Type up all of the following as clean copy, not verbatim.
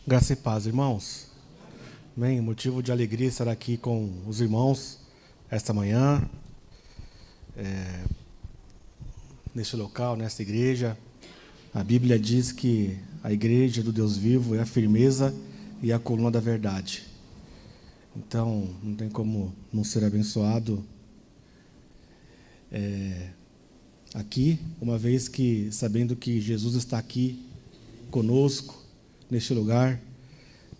Graça e paz, irmãos. Bem, motivo de alegria estar aqui com os irmãos esta manhã, neste local, nesta igreja. A Bíblia diz que a igreja do Deus vivo é a firmeza e a coluna da verdade. Então, não tem como não ser abençoado aqui, uma vez que, sabendo que Jesus está aqui conosco, neste lugar,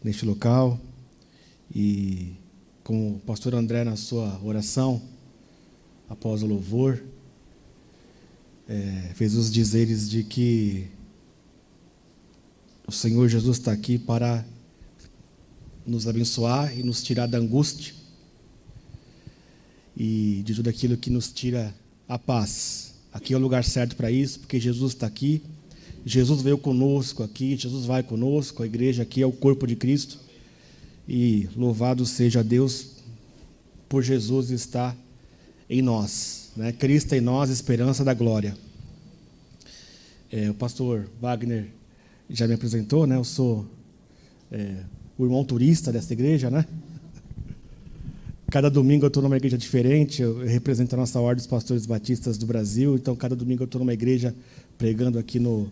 neste local, e como o pastor André, na sua oração, após o louvor, fez os dizeres de que o Senhor Jesus está aqui para nos abençoar e nos tirar da angústia e de tudo aquilo que nos tira a paz. Aqui é o lugar certo para isso, porque Jesus está aqui, Jesus veio conosco aqui, Jesus vai conosco, a igreja aqui é o corpo de Cristo, e louvado seja Deus por Jesus estar em nós, né? Cristo em nós, esperança da glória. O pastor Wagner já me apresentou, né? Eu sou o irmão turista dessa igreja, né? Cada domingo eu estou numa igreja diferente, eu represento a nossa ordem dos pastores batistas do Brasil, então cada domingo eu estou numa igreja pregando aqui no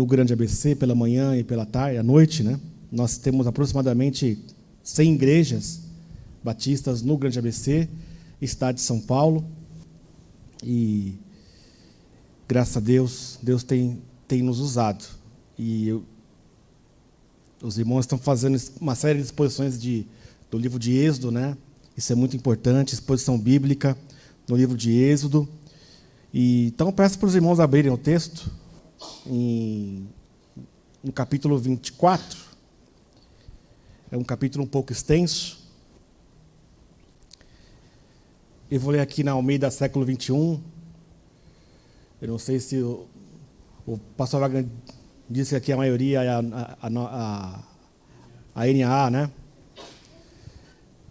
Grande ABC, pela manhã e pela tarde, à noite, né? Nós temos aproximadamente 100 igrejas batistas no Grande ABC, estado de São Paulo, e graças a Deus, Deus tem nos usado. E os irmãos estão fazendo uma série de exposições do livro de Êxodo, né? Isso é muito importante, exposição bíblica no livro de Êxodo. E então peço para os irmãos abrirem o texto no capítulo 24. É um capítulo um pouco extenso. Eu vou ler aqui na Almeida século 21. Eu não sei se o pastor Wagner disse que aqui a maioria é a NA, né?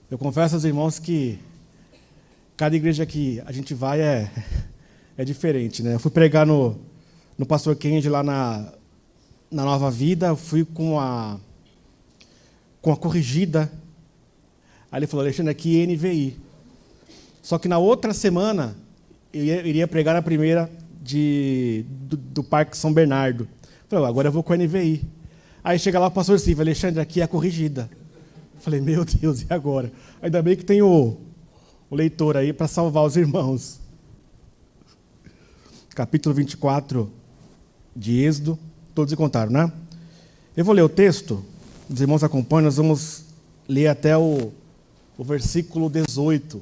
Eu confesso aos irmãos que cada igreja que a gente vai é diferente, né? Eu fui pregar no pastor Kennedy lá na Nova Vida, eu fui com a corrigida. Aí ele falou: Alexandre, aqui NVI. Só que na outra semana eu iria pregar na primeira do Parque São Bernardo. Eu falei: agora eu vou com a NVI. Aí chega lá o pastor Silvio: Alexandre, aqui é a corrigida. Eu falei: meu Deus, e agora? Ainda bem que tem o leitor aí para salvar os irmãos. Capítulo 24 de Êxodo, todos encontraram, né? Eu vou ler o texto, os irmãos acompanham, nós vamos ler até o versículo 18.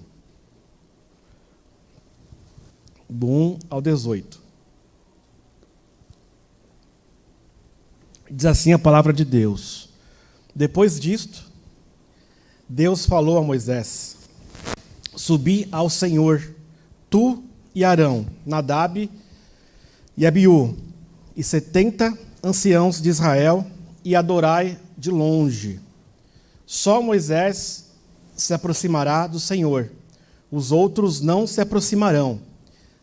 Do 1 ao 18. Diz assim a palavra de Deus: depois disto, Deus falou a Moisés: subi ao Senhor, tu e Arão, Nadab e Abiú, e 70 anciãos de Israel, e adorai de longe. Só Moisés se aproximará do Senhor, os outros não se aproximarão,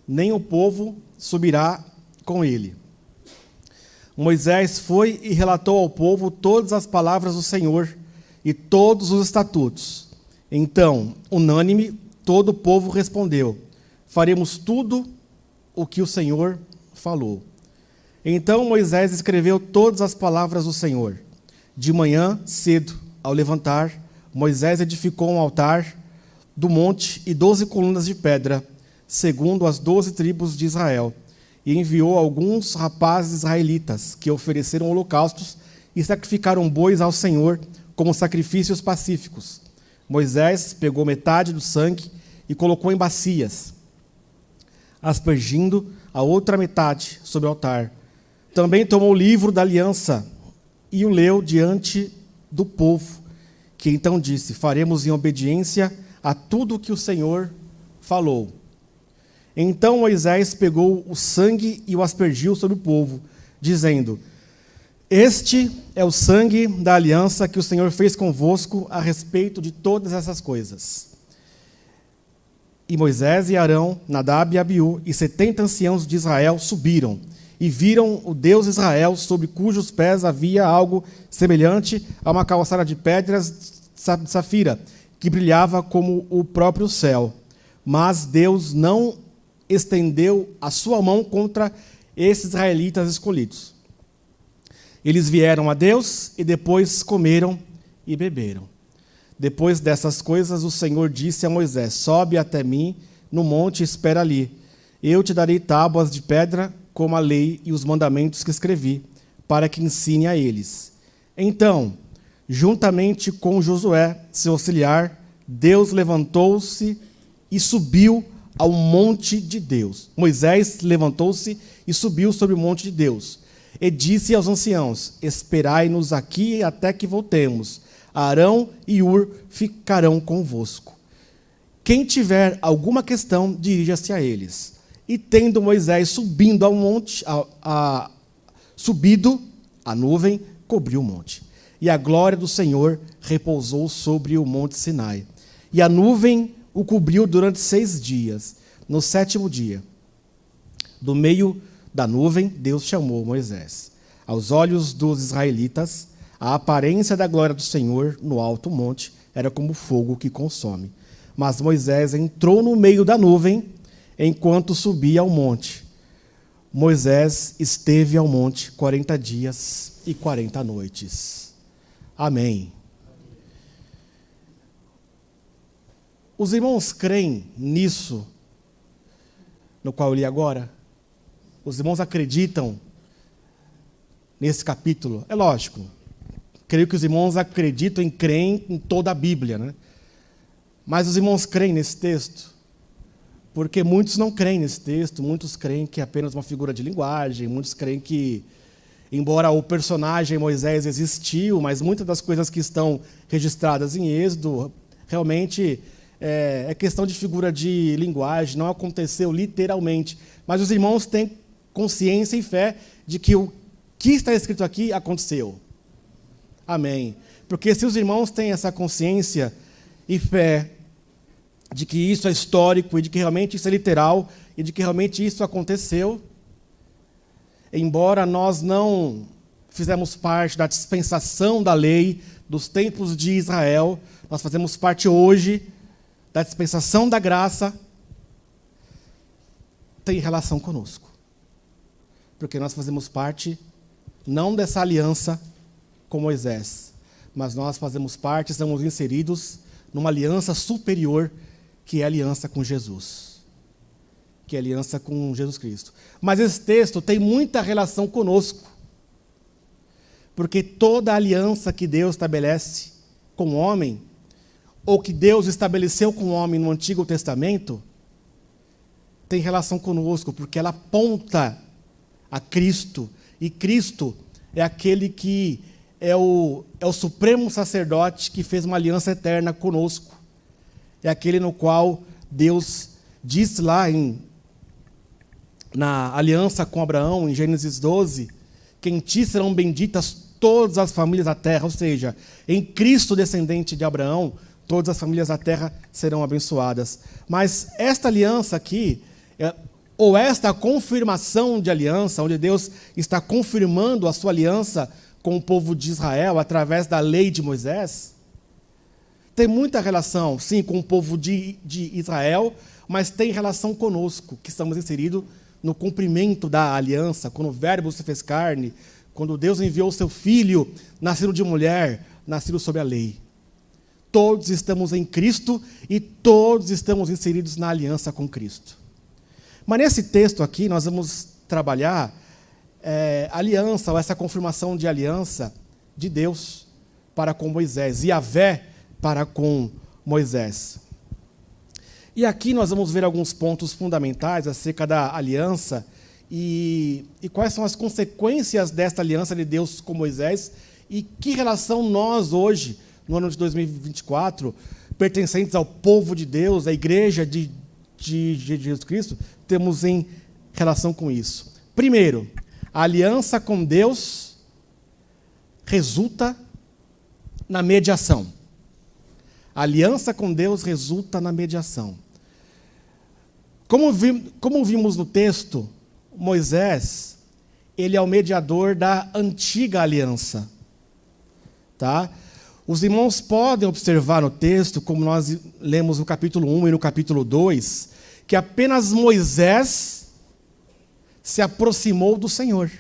nem o povo subirá com ele. Moisés foi e relatou ao povo todas as palavras do Senhor e todos os estatutos. Então, unânime, todo o povo respondeu: faremos tudo o que o Senhor falou. Então Moisés escreveu todas as palavras do Senhor. De manhã, cedo, ao levantar, Moisés edificou um altar do monte e 12 colunas de pedra, segundo as 12 tribos de Israel, e enviou alguns rapazes israelitas, que ofereceram holocaustos e sacrificaram bois ao Senhor como sacrifícios pacíficos. Moisés pegou metade do sangue e colocou em bacias, aspergindo a outra metade sobre o altar. Também tomou o livro da aliança e o leu diante do povo, que então disse: faremos em obediência a tudo o que o Senhor falou. Então Moisés pegou o sangue e o aspergiu sobre o povo, dizendo: este é o sangue da aliança que o Senhor fez convosco a respeito de todas essas coisas. E Moisés e Arão, Nadab e Abiú, e 70 anciãos de Israel subiram, e viram o Deus Israel, sobre cujos pés havia algo semelhante a uma calçada de pedras de safira, que brilhava como o próprio céu. Mas Deus não estendeu a sua mão contra esses israelitas escolhidos. Eles vieram a Deus e depois comeram e beberam. Depois dessas coisas, o Senhor disse a Moisés: sobe até mim no monte e espera ali. Eu te darei tábuas de pedra, como a lei e os mandamentos que escrevi, para que ensine a eles. Então, juntamente com Josué, seu auxiliar, Deus levantou-se e subiu ao monte de Deus. Moisés levantou-se e subiu sobre o monte de Deus. E disse aos anciãos: esperai-nos aqui até que voltemos. Arão e Hur ficarão convosco. Quem tiver alguma questão, dirija-se a eles. E tendo Moisés subindo ao monte, subido, a nuvem cobriu o monte. E a glória do Senhor repousou sobre o monte Sinai. E a nuvem o cobriu durante 6 dias. No 7º dia, do meio da nuvem, Deus chamou Moisés. Aos olhos dos israelitas, a aparência da glória do Senhor no alto monte era como fogo que consome. Mas Moisés entrou no meio da nuvem enquanto subia ao monte. Moisés esteve ao monte 40 dias e 40 noites. Amém. Os irmãos creem nisso, no qual eu li agora? Os irmãos acreditam nesse capítulo? É lógico. Creio que os irmãos acreditam e creem em toda a Bíblia, né? Mas os irmãos creem nesse texto? Porque muitos não creem nesse texto, muitos creem que é apenas uma figura de linguagem, muitos creem que, embora o personagem Moisés existiu, mas muitas das coisas que estão registradas em Êxodo, realmente é questão de figura de linguagem, não aconteceu literalmente. Mas os irmãos têm consciência e fé de que o que está escrito aqui aconteceu. Amém. Porque se os irmãos têm essa consciência e fé de que isso é histórico e de que realmente isso é literal e de que realmente isso aconteceu, embora nós não fizemos parte da dispensação da lei dos tempos de Israel, nós fazemos parte hoje da dispensação da graça, tem relação conosco. Porque nós fazemos parte não dessa aliança com Moisés, mas nós fazemos parte, estamos inseridos numa aliança superior, que é a aliança com Jesus. Que é a aliança com Jesus Cristo. Mas esse texto tem muita relação conosco. Porque toda aliança que Deus estabelece com o homem, ou que Deus estabeleceu com o homem no Antigo Testamento, tem relação conosco, porque ela aponta a Cristo. E Cristo é aquele que é o supremo sacerdote que fez uma aliança eterna conosco. É aquele no qual Deus diz lá na aliança com Abraão, em Gênesis 12, que em ti serão benditas todas as famílias da terra, ou seja, em Cristo, descendente de Abraão, todas as famílias da terra serão abençoadas. Mas esta aliança aqui, ou esta confirmação de aliança, onde Deus está confirmando a sua aliança com o povo de Israel através da lei de Moisés, tem muita relação, sim, com o povo de Israel, mas tem relação conosco, que estamos inseridos no cumprimento da aliança, quando o Verbo se fez carne, quando Deus enviou o seu Filho, nascido de mulher, nascido sob a lei. Todos estamos em Cristo e todos estamos inseridos na aliança com Cristo. Mas nesse texto aqui, nós vamos trabalhar a aliança, ou essa confirmação de aliança de Deus para com Moisés, Yahvé para com Moisés. E aqui nós vamos ver alguns pontos fundamentais acerca da aliança e quais são as consequências desta aliança de Deus com Moisés e que relação nós hoje, no ano de 2024, pertencentes ao povo de Deus, à igreja de Jesus Cristo, temos em relação com isso. Primeiro, a aliança com Deus resulta na mediação. A aliança com Deus resulta na mediação. Como vimos no texto, Moisés, ele é o mediador da antiga aliança. Tá? Os irmãos podem observar no texto, como nós lemos no capítulo 1 e no capítulo 2, que apenas Moisés se aproximou do Senhor.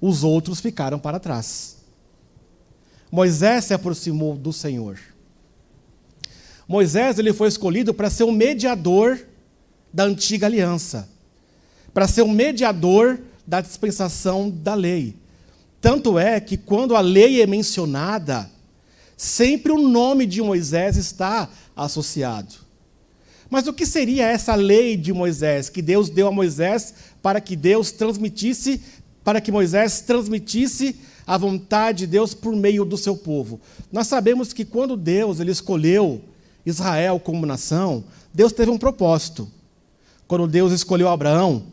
Os outros ficaram para trás. Moisés se aproximou do Senhor. Moisés ele foi escolhido para ser o mediador da antiga aliança, para ser o mediador da dispensação da lei. Tanto é que quando a lei é mencionada, sempre o nome de Moisés está associado. Mas o que seria essa lei de Moisés, que Deus deu a Moisés para que Moisés transmitisse a vontade de Deus por meio do seu povo? Nós sabemos que quando Deus ele escolheu Israel como nação, Deus teve um propósito. Quando Deus escolheu Abraão,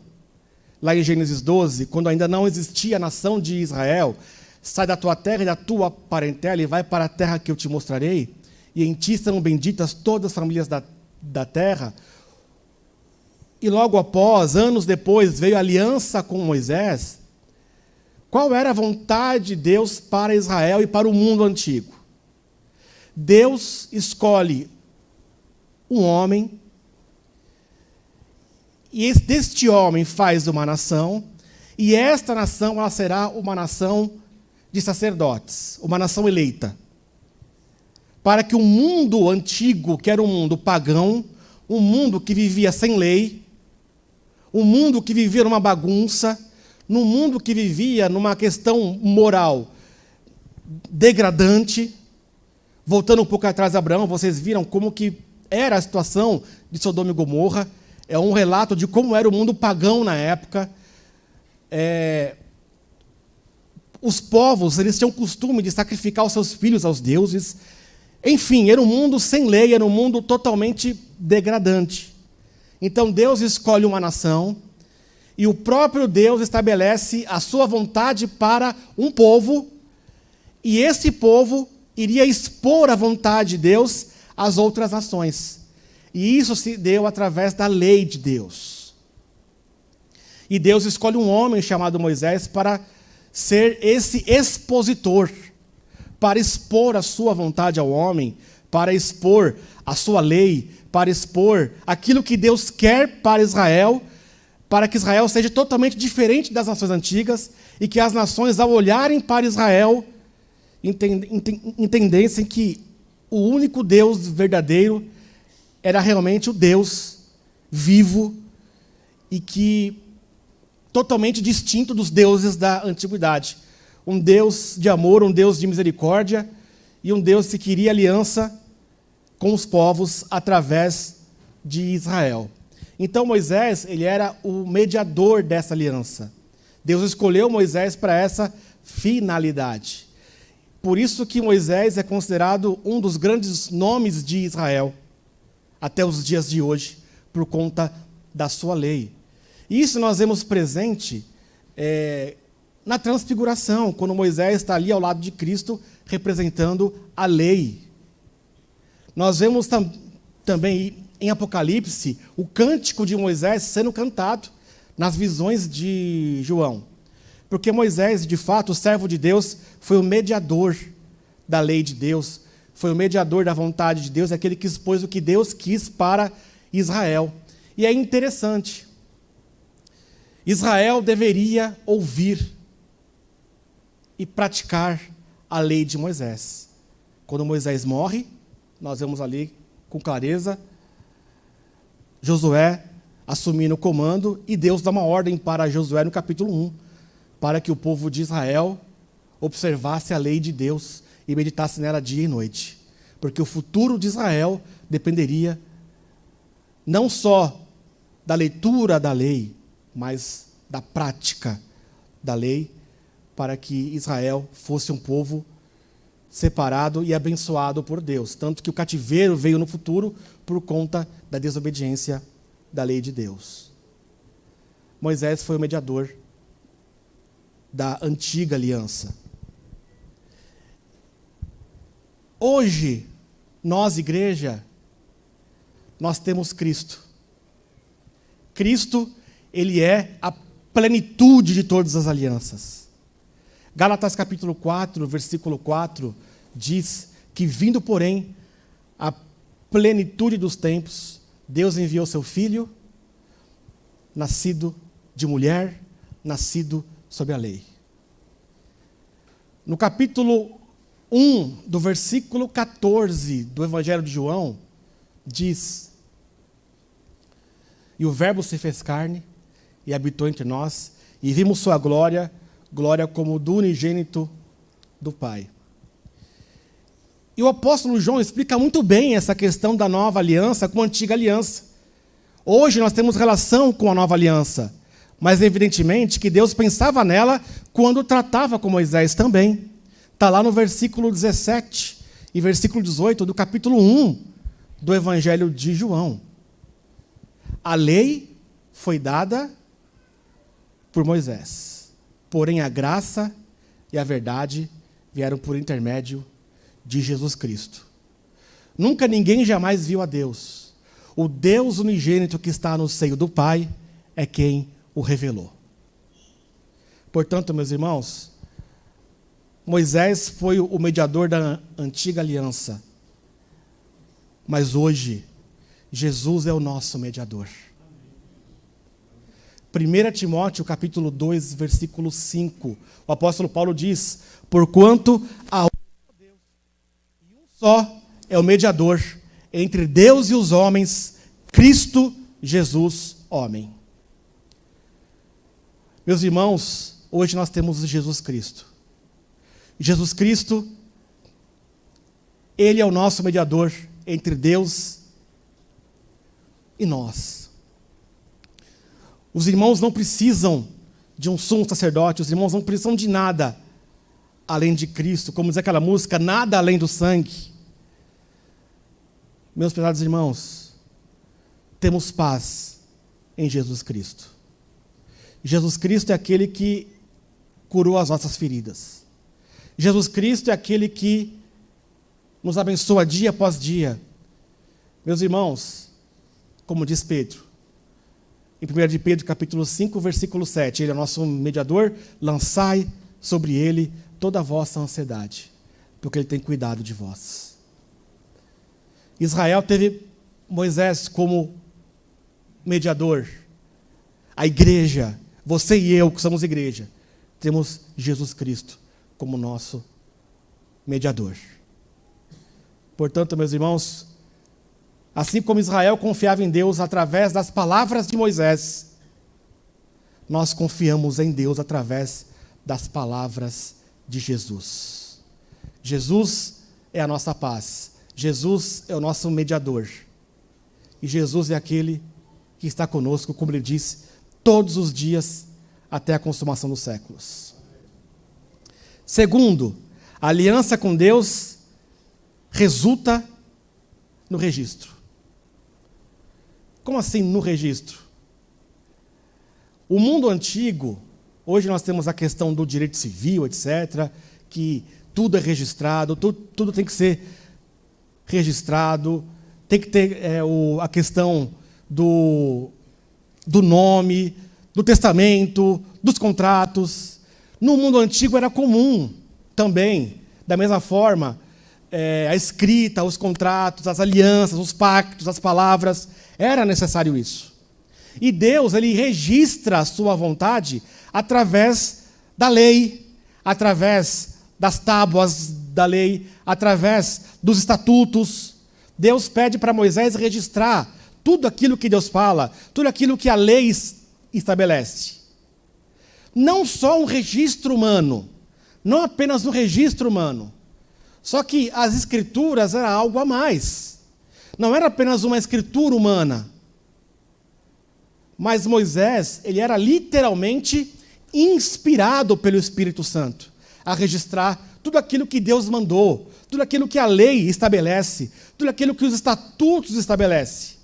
lá em Gênesis 12, quando ainda não existia a nação de Israel, sai da tua terra e da tua parentela e vai para a terra que eu te mostrarei, e em ti serão benditas todas as famílias da terra. E logo após, anos depois, veio a aliança com Moisés. Qual era a vontade de Deus para Israel e para o mundo antigo? Deus escolhe um homem, e deste homem faz uma nação, e esta nação ela será uma nação de sacerdotes, uma nação eleita. Para que o mundo antigo, que era um mundo pagão, um mundo que vivia sem lei, um mundo que vivia numa bagunça, num mundo que vivia numa questão moral degradante. Voltando um pouco atrás de Abraão, vocês viram como que era a situação de Sodoma e Gomorra. É um relato de como era o mundo pagão na época. Os povos eles tinham o costume de sacrificar os seus filhos aos deuses. Enfim, era um mundo sem lei, era um mundo totalmente degradante. Então Deus escolhe uma nação, e o próprio Deus estabelece a sua vontade para um povo, e esse povo iria expor a vontade de Deus às outras nações. E isso se deu através da lei de Deus. E Deus escolhe um homem chamado Moisés para ser esse expositor, para expor a sua vontade ao homem, para expor a sua lei, para expor aquilo que Deus quer para Israel, para que Israel seja totalmente diferente das nações antigas, e que as nações, ao olharem para Israel, entendessem que o único Deus verdadeiro era realmente o Deus vivo e que totalmente distinto dos deuses da antiguidade. Um Deus de amor, um Deus de misericórdia e um Deus que queria aliança com os povos através de Israel. Então Moisés, ele era o mediador dessa aliança. Deus escolheu Moisés para essa finalidade. Por isso que Moisés é considerado um dos grandes nomes de Israel, até os dias de hoje, por conta da sua lei. E isso nós vemos presente na transfiguração, quando Moisés está ali ao lado de Cristo, representando a lei. Nós vemos também em Apocalipse o cântico de Moisés sendo cantado nas visões de João. Porque Moisés, de fato, o servo de Deus, foi o mediador da lei de Deus, foi o mediador da vontade de Deus, aquele que expôs o que Deus quis para Israel. E é interessante, Israel deveria ouvir e praticar a lei de Moisés. Quando Moisés morre, nós vemos ali com clareza Josué assumindo o comando, e Deus dá uma ordem para Josué no capítulo 1, para que o povo de Israel observasse a lei de Deus e meditasse nela dia e noite. Porque o futuro de Israel dependeria não só da leitura da lei, mas da prática da lei, para que Israel fosse um povo separado e abençoado por Deus. Tanto que o cativeiro veio no futuro por conta da desobediência da lei de Deus. Moisés foi o mediador da antiga aliança. Hoje, nós, igreja, nós temos Cristo. Cristo, ele é a plenitude de todas as alianças. Gálatas capítulo 4, versículo 4, diz que vindo, porém, a plenitude dos tempos, Deus enviou seu Filho, nascido de mulher, nascido sob a lei. No capítulo 1, do versículo 14 do Evangelho de João, diz: e o Verbo se fez carne e habitou entre nós, e vimos sua glória, glória como do unigênito do Pai. E o apóstolo João explica muito bem essa questão da nova aliança com a antiga aliança. Hoje nós temos relação com a nova aliança, mas evidentemente que Deus pensava nela quando tratava com Moisés também. Está lá no versículo 17 e versículo 18 do capítulo 1 do Evangelho de João. A lei foi dada por Moisés, porém a graça e a verdade vieram por intermédio de Jesus Cristo. Nunca ninguém jamais viu a Deus. O Deus unigênito que está no seio do Pai é quem o revelou. Portanto, meus irmãos, Moisés foi o mediador da antiga aliança, mas hoje Jesus é o nosso mediador. 1 Timóteo capítulo 2, versículo 5, o apóstolo Paulo diz: porquanto há um Deus e um só é o mediador entre Deus e os homens, Cristo Jesus, homem. Meus irmãos, hoje nós temos Jesus Cristo. Jesus Cristo, Ele é o nosso mediador entre Deus e nós. Os irmãos não precisam de um sumo sacerdote, os irmãos não precisam de nada além de Cristo, como diz aquela música, nada além do sangue. Meus prezados irmãos, temos paz em Jesus Cristo. Jesus Cristo é aquele que curou as nossas feridas. Jesus Cristo é aquele que nos abençoa dia após dia. Meus irmãos, como diz Pedro, em 1 de Pedro, capítulo 5, versículo 7, ele é nosso mediador, lançai sobre ele toda a vossa ansiedade, porque ele tem cuidado de vós. Israel teve Moisés como mediador. A igreja, você e eu, que somos igreja, temos Jesus Cristo como nosso mediador. Portanto, meus irmãos, assim como Israel confiava em Deus através das palavras de Moisés, nós confiamos em Deus através das palavras de Jesus. Jesus é a nossa paz. Jesus é o nosso mediador. E Jesus é aquele que está conosco, como ele disse, todos os dias até a consumação dos séculos. Segundo, a aliança com Deus resulta no registro. Como assim no registro? O mundo antigo, hoje nós temos a questão do direito civil, etc., que tudo é registrado, tudo tem que ser registrado, tem que ter a questão do nome, do testamento, dos contratos. No mundo antigo era comum também, da mesma forma, a escrita, os contratos, as alianças, os pactos, as palavras, era necessário isso. E Deus, ele registra a sua vontade através da lei, através das tábuas da lei, através dos estatutos. Deus pede para Moisés registrar tudo aquilo que Deus fala, tudo aquilo que a lei estabelece. Não só um registro humano, não apenas um registro humano. Só que as escrituras eram algo a mais. Não era apenas uma escritura humana. Mas Moisés, ele era literalmente inspirado pelo Espírito Santo a registrar tudo aquilo que Deus mandou, tudo aquilo que a lei estabelece, tudo aquilo que os estatutos estabelecem.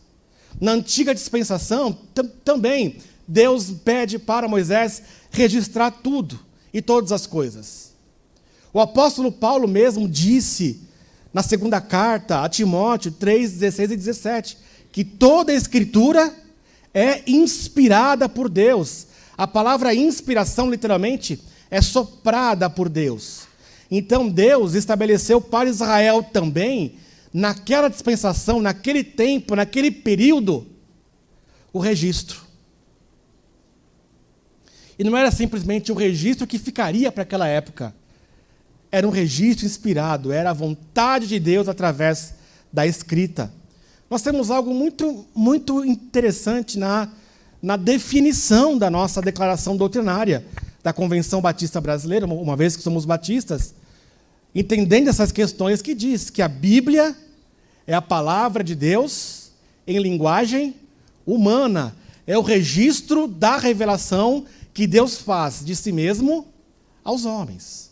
Na antiga dispensação, também, Deus pede para Moisés registrar tudo e todas as coisas. O apóstolo Paulo mesmo disse, na segunda carta a Timóteo 3, 16 e 17, que toda a escritura é inspirada por Deus, A palavra inspiração, literalmente, é soprada por Deus. Então, Deus estabeleceu para Israel também, naquela dispensação, naquele tempo, naquele período, o registro. E não era simplesmente um registro que ficaria para aquela época. Era um registro inspirado, era a vontade de Deus através da escrita. Nós temos algo muito, muito interessante na definição da nossa declaração doutrinária da Convenção Batista Brasileira, uma vez que somos batistas, entendendo essas questões, que diz que a Bíblia é a palavra de Deus em linguagem humana, é o registro da revelação que Deus faz de si mesmo aos homens.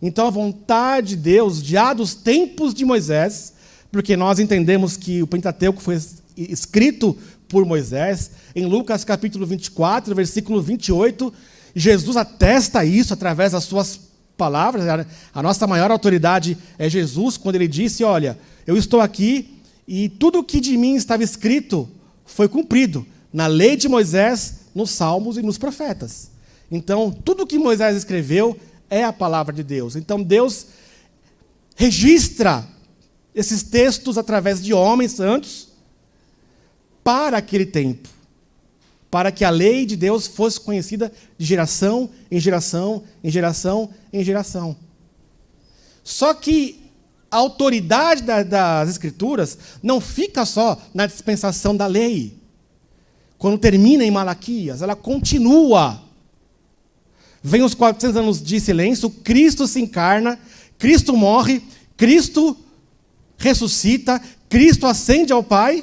Então, a vontade de Deus, já dos tempos de Moisés, porque nós entendemos que o Pentateuco foi escrito por Moisés, em Lucas capítulo 24, versículo 28, Jesus atesta isso através das suas palavras. A nossa maior autoridade é Jesus, quando ele disse, olha, eu estou aqui e tudo o que de mim estava escrito foi cumprido na lei de Moisés, nos Salmos e nos profetas. Então, tudo o que Moisés escreveu é a palavra de Deus. Então, Deus registra esses textos através de homens santos para aquele tempo, para que a lei de Deus fosse conhecida de geração em geração, em geração em geração. Só que a autoridade das Escrituras não fica só na dispensação da lei. Quando termina em Malaquias, ela continua. Vem os 400 anos de silêncio, Cristo se encarna, Cristo morre, Cristo ressuscita, Cristo ascende ao Pai,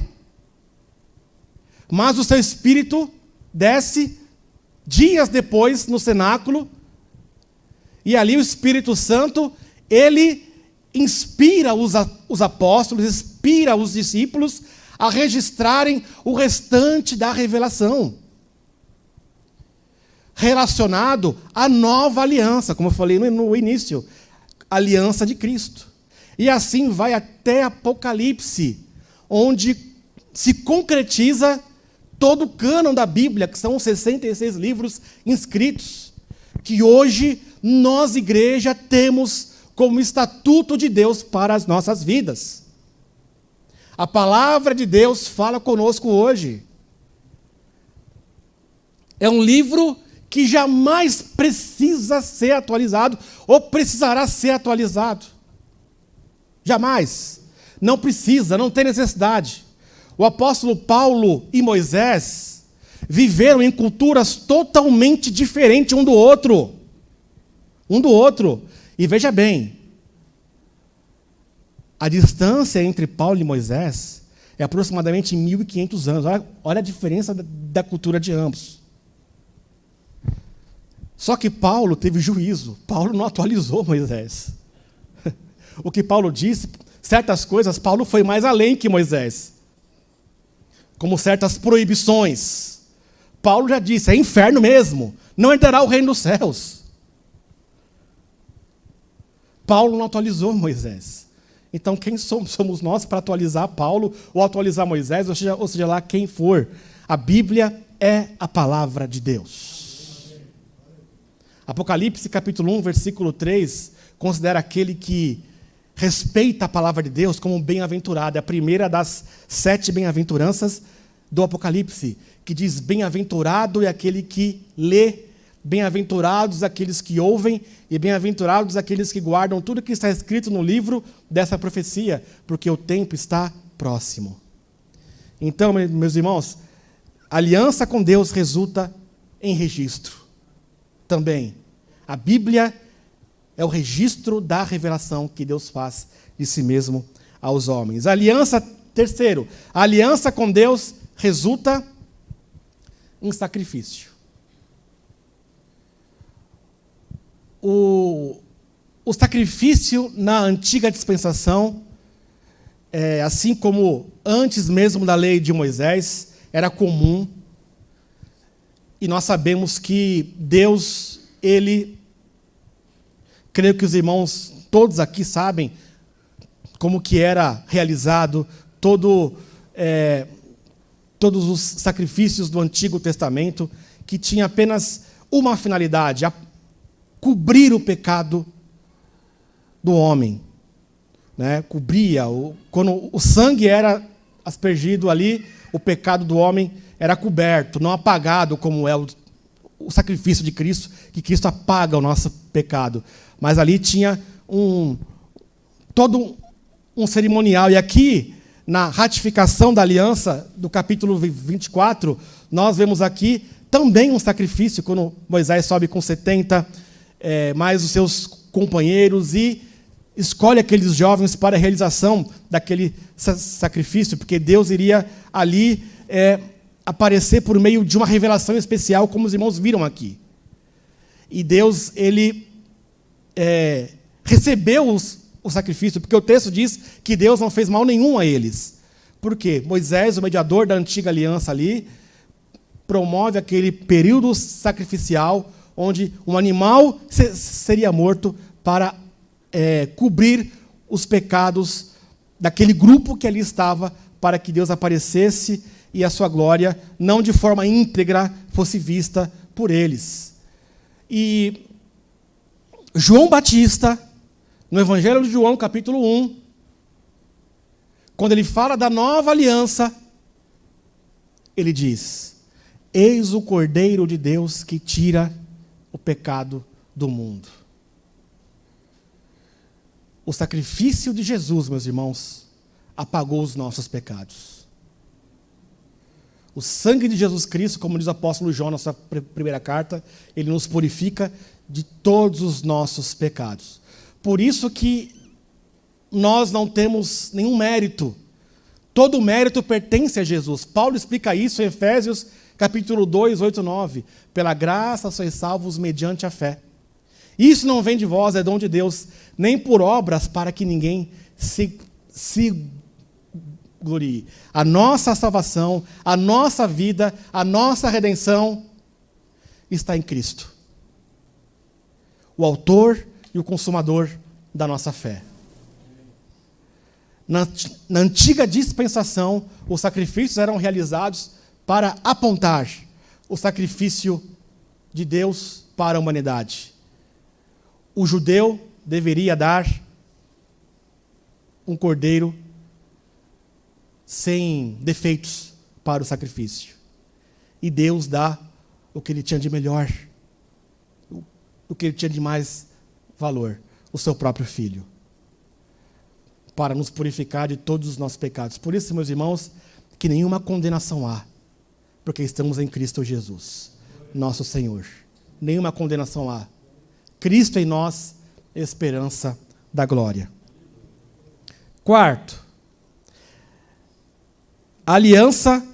mas o seu Espírito desce dias depois no cenáculo, e ali o Espírito Santo, ele inspira os apóstolos, inspira os discípulos a registrarem o restante da revelação, relacionado à nova aliança, como eu falei no início, aliança de Cristo. E assim vai até Apocalipse, onde se concretiza todo o cânon da Bíblia, que são os 66 livros inscritos, que hoje nós, igreja, temos como estatuto de Deus para as nossas vidas. A palavra de Deus fala conosco hoje. É um livro que jamais precisa ser atualizado, ou precisará ser atualizado. Jamais. Não precisa, não tem necessidade. O apóstolo Paulo e Moisés viveram em culturas totalmente diferentes um do outro. Um do outro. E veja bem, a distância entre Paulo e Moisés é aproximadamente 1.500 anos. Olha a diferença da cultura de ambos. Só que Paulo teve juízo. Paulo não atualizou Moisés. O que Paulo disse, certas coisas, Paulo foi mais além que Moisés. Como certas proibições. Paulo já disse, é inferno mesmo. Não entrará o reino dos céus. Paulo não atualizou Moisés. Então, quem somos nós para atualizar Paulo ou atualizar Moisés, ou seja lá quem for? A Bíblia é a palavra de Deus. Apocalipse capítulo 1, versículo 3, considera aquele que respeita a palavra de Deus como bem-aventurado. É a primeira das 7 bem-aventuranças do Apocalipse, que diz, bem-aventurado é aquele que lê, bem-aventurados aqueles que ouvem, e bem-aventurados aqueles que guardam tudo que está escrito no livro dessa profecia, porque o tempo está próximo. Então, meus irmãos, aliança com Deus resulta em registro. Também, a Bíblia é o registro da revelação que Deus faz de si mesmo aos homens. Terceiro, a aliança com Deus resulta em sacrifício. O sacrifício na antiga dispensação, assim como antes mesmo da lei de Moisés, era comum. E nós sabemos que Deus, Ele, creio que os irmãos todos aqui sabem como que era realizado todos os sacrifícios do Antigo Testamento, que tinha apenas uma finalidade: cobrir o pecado do homem. Né? Cobria. Quando o sangue era aspergido ali, o pecado do homem era coberto, não apagado, como é o sacrifício de Cristo, que Cristo apaga o nosso pecado. Mas ali tinha todo um cerimonial. E aqui, na ratificação da aliança, do capítulo 24, nós vemos aqui também um sacrifício, quando Moisés sobe com 70, mais os seus companheiros, e escolhe aqueles jovens para a realização daquele sacrifício, porque Deus iria ali aparecer por meio de uma revelação especial, como os irmãos viram aqui. E Deus, ele recebeu o sacrifício, porque o texto diz que Deus não fez mal nenhum a eles. Por quê? Moisés, o mediador da antiga aliança ali, promove aquele período sacrificial, onde um animal seria morto para cobrir os pecados daquele grupo que ali estava, para que Deus aparecesse e a sua glória, não de forma íntegra, fosse vista por eles. E João Batista, no Evangelho de João, capítulo 1, quando ele fala da nova aliança, ele diz: eis o Cordeiro de Deus que tira o pecado do mundo. O sacrifício de Jesus, meus irmãos, apagou os nossos pecados. O sangue de Jesus Cristo, como diz o apóstolo João na sua primeira carta, ele nos purifica de todos os nossos pecados. Por isso que nós não temos nenhum mérito. Todo o mérito pertence a Jesus. Paulo explica isso em Efésios capítulo 2, 8 e 9. Pela graça sois salvos mediante a fé. Isso não vem de vós, é dom de Deus, nem por obras para que ninguém se glorie. A nossa salvação, a nossa vida, a nossa redenção está em Cristo, o autor e o consumador da nossa fé. Na antiga dispensação, os sacrifícios eram realizados para apontar o sacrifício de Deus para a humanidade. O judeu deveria dar um cordeiro sem defeitos para o sacrifício. E Deus dá o que ele tinha de melhor, o que ele tinha de mais valor, o seu próprio Filho, para nos purificar de todos os nossos pecados. Por isso, meus irmãos, que nenhuma condenação há, porque estamos em Cristo Jesus, nosso Senhor. Nenhuma condenação há. Cristo em nós, esperança da glória. Quarto, a aliança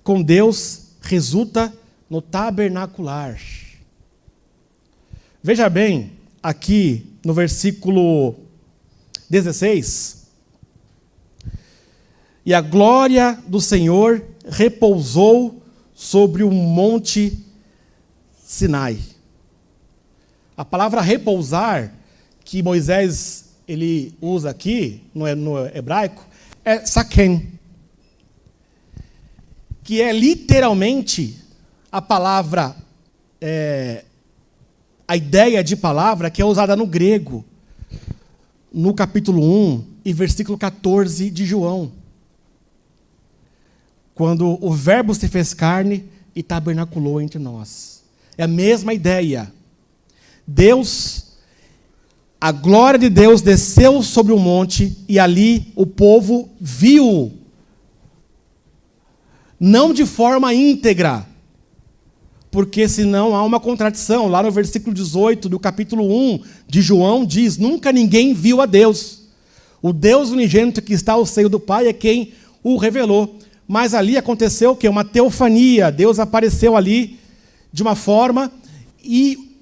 com Deus resulta no tabernacular. Veja bem, aqui no versículo 16. E a glória do Senhor repousou sobre o monte Sinai. A palavra repousar, que Moisés ele usa aqui, no hebraico, é saken, que é literalmente a palavra, a ideia de palavra que é usada no grego, no capítulo 1 e versículo 14 de João, quando o verbo se fez carne e tabernaculou entre nós. É a mesma ideia. A glória de Deus desceu sobre o monte e ali o povo viu, não de forma íntegra, porque senão há uma contradição. Lá no versículo 18 do capítulo 1 de João diz: nunca ninguém viu a Deus. O Deus unigênito que está ao seio do Pai é quem o revelou. Mas ali aconteceu o quê? Uma teofania. Deus apareceu ali de uma forma e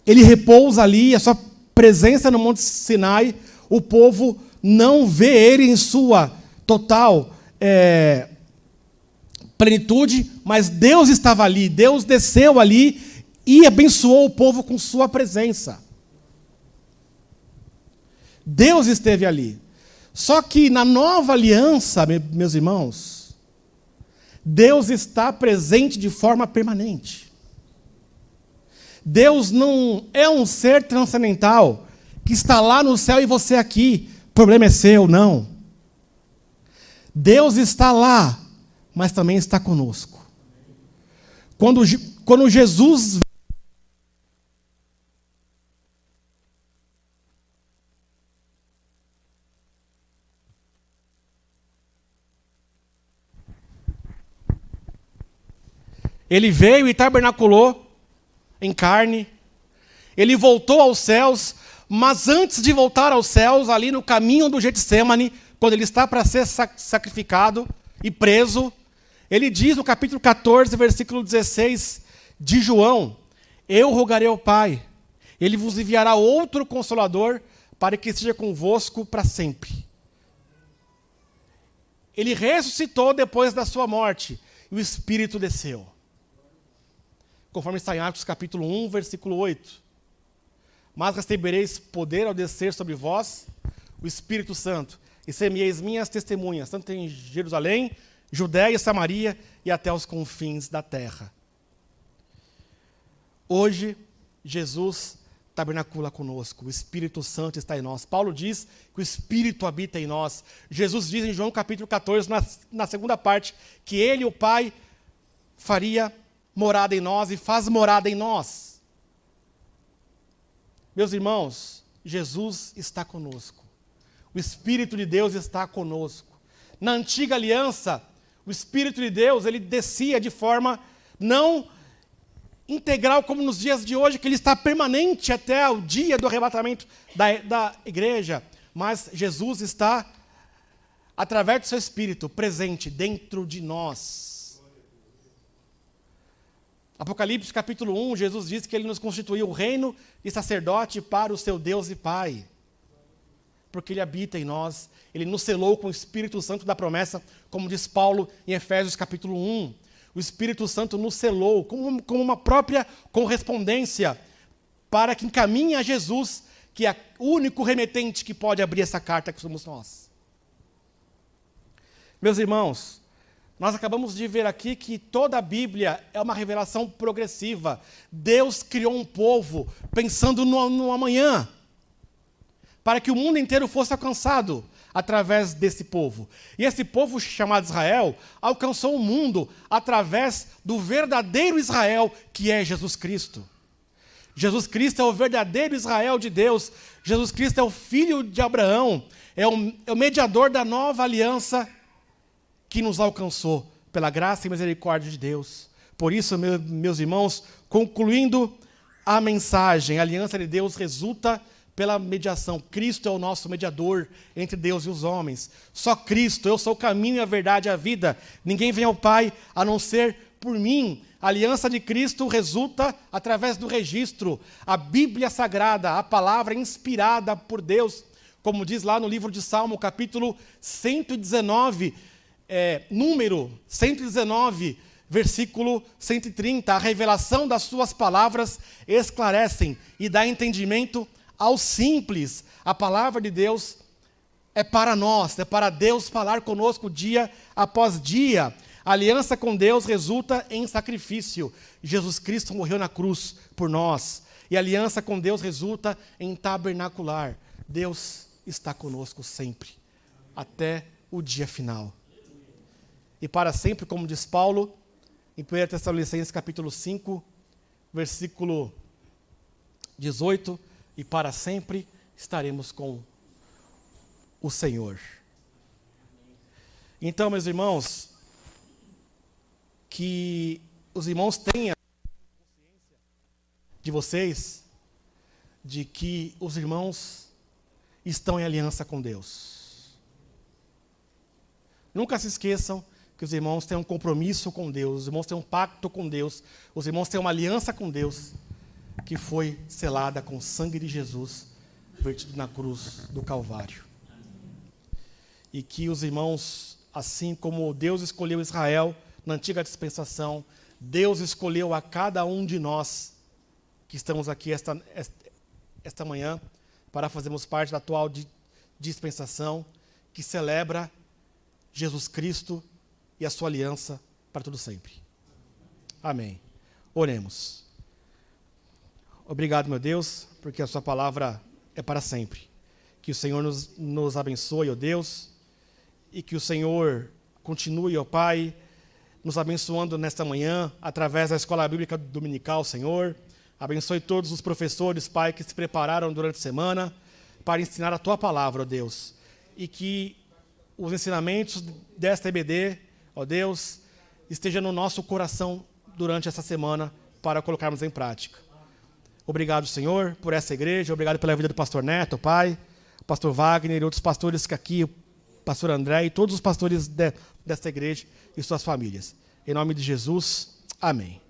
ele repousa ali, a sua presença no Monte Sinai, o povo não vê ele em sua total plenitude, mas Deus estava ali, Deus desceu ali e abençoou o povo com sua presença. Deus esteve ali. Só que na nova aliança, meus irmãos, Deus está presente de forma permanente. Deus não é um ser transcendental que está lá no céu e você aqui. O problema é seu, não. Deus está lá, mas também está conosco. Quando Jesus ele veio e tabernaculou em carne, ele voltou aos céus, mas antes de voltar aos céus, ali no caminho do Getsêmani, quando ele está para ser sacrificado e preso, ele diz no capítulo 14, versículo 16 de João: eu rogarei ao Pai, ele vos enviará outro Consolador, para que esteja convosco para sempre. Ele ressuscitou depois da sua morte, e o Espírito desceu. Conforme está em Atos capítulo 1, versículo 8. Mas recebereis poder ao descer sobre vós o Espírito Santo, e semeis minhas testemunhas, tanto em Jerusalém, Judéia e Samaria, e até os confins da terra. Hoje, Jesus tabernacula conosco, o Espírito Santo está em nós. Paulo diz que o Espírito habita em nós. Jesus diz em João capítulo 14, na segunda parte, que ele, o Pai, faria morada em nós e faz morada em nós. Meus irmãos, Jesus está conosco. O Espírito de Deus está conosco. Na antiga aliança, o Espírito de Deus, ele descia de forma não integral como nos dias de hoje, que ele está permanente até o dia do arrebatamento da igreja. Mas Jesus está, através do seu Espírito, presente dentro de nós. Apocalipse capítulo 1, Jesus diz que ele nos constituiu o reino e sacerdote para o seu Deus e Pai. Porque ele habita em nós, ele nos selou com o Espírito Santo da promessa, como diz Paulo em Efésios capítulo 1. O Espírito Santo nos selou como uma própria correspondência para que encaminhe a Jesus, que é o único remetente que pode abrir essa carta, que somos nós. Meus irmãos, nós acabamos de ver aqui que toda a Bíblia é uma revelação progressiva. Deus criou um povo pensando no amanhã, para que o mundo inteiro fosse alcançado através desse povo. E esse povo chamado Israel alcançou o mundo através do verdadeiro Israel, que é Jesus Cristo. Jesus Cristo é o verdadeiro Israel de Deus. Jesus Cristo é o filho de Abraão, é o mediador da nova aliança que nos alcançou pela graça e misericórdia de Deus. Por isso, meus irmãos, concluindo a mensagem, a aliança de Deus resulta pela mediação. Cristo é o nosso mediador entre Deus e os homens. Só Cristo, eu sou o caminho, a verdade e a vida. Ninguém vem ao Pai a não ser por mim. A aliança de Cristo resulta através do registro. A Bíblia Sagrada, a palavra inspirada por Deus, como diz lá no livro de Salmo, capítulo 119, número 119, versículo 130, a revelação das suas palavras esclarecem e dá entendimento aos simples. A palavra de Deus é para nós, é para Deus falar conosco dia após dia. A aliança com Deus resulta em sacrifício. Jesus Cristo morreu na cruz por nós. E a aliança com Deus resulta em tabernacular. Deus está conosco sempre, até o dia final. E para sempre, como diz Paulo, em 1 Tessalonicenses capítulo 5, versículo 18, e para sempre estaremos com o Senhor. Então, meus irmãos, que os irmãos tenham consciência de vocês, de que os irmãos estão em aliança com Deus. Nunca se esqueçam que os irmãos têm um compromisso com Deus, os irmãos têm um pacto com Deus, os irmãos têm uma aliança com Deus, que foi selada com o sangue de Jesus, vertido na cruz do Calvário. E que os irmãos, assim como Deus escolheu Israel na antiga dispensação, Deus escolheu a cada um de nós que estamos aqui esta manhã para fazermos parte da atual dispensação que celebra Jesus Cristo e a sua aliança para todo sempre. Amém. Oremos. Obrigado, meu Deus, porque a sua palavra é para sempre. Que o Senhor nos abençoe, ó Deus, e que o Senhor continue, ó Pai, nos abençoando nesta manhã, através da Escola Bíblica Dominical, Senhor. Abençoe todos os professores, Pai, que se prepararam durante a semana para ensinar a Tua palavra, ó Deus. E que os ensinamentos desta EBD, ó Deus, estejam no nosso coração durante essa semana para colocarmos em prática. Obrigado, Senhor, por essa igreja. Obrigado pela vida do pastor Neto, Pai, pastor Wagner e outros pastores que aqui, pastor André e todos os pastores desta igreja e suas famílias. Em nome de Jesus, amém.